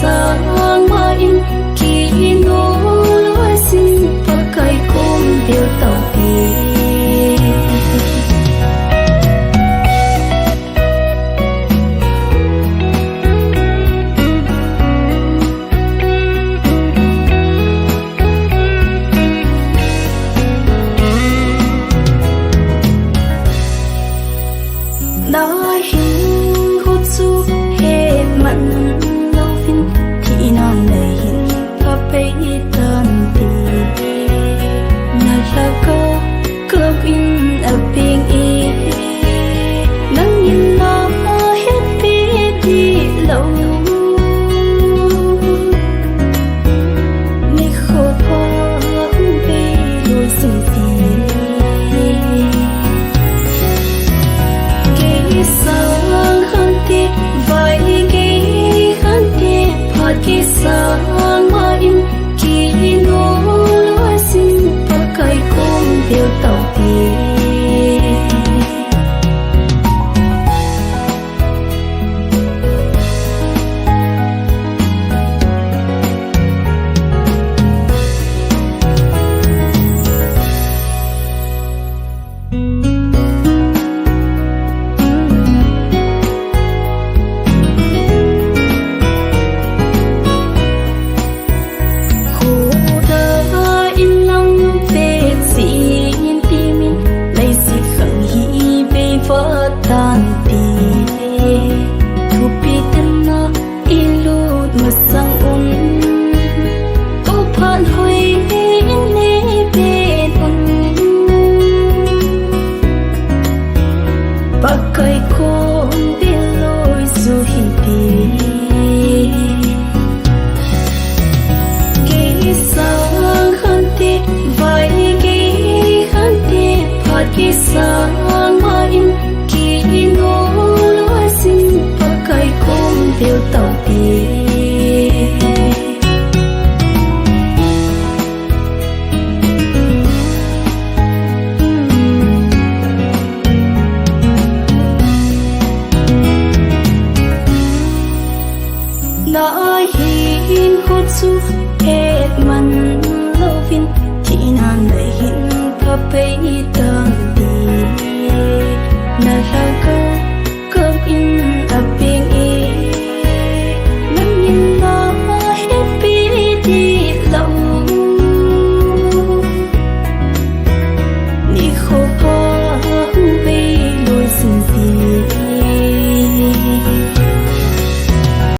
sáng mai khi hin hút su he mặn lâu vin thì non đầy hin thắp bấy tan tì nà la cơ in ở bên y nắng nhìn nó hết biết đi lâu mi khô thoáng về lối rừng phiền kỹ sáng khăn tiết vài kỹ khăn tiết phật kỹ sáng mà in kỹ ngô lúa xin và cây cung điều tàu tiền tan tì thu pi tên na ilut mà sang ô phan hoi ne bên pakai ko biloi su hin pi ki sang khan ti vai ki khan ti phat ki sang ma in ngô lúa xin và cây cung điều tàu tiền nói hin hút su hết mặn lâu vin thì nan đầy hin thắp bấy tan tì nà la cơ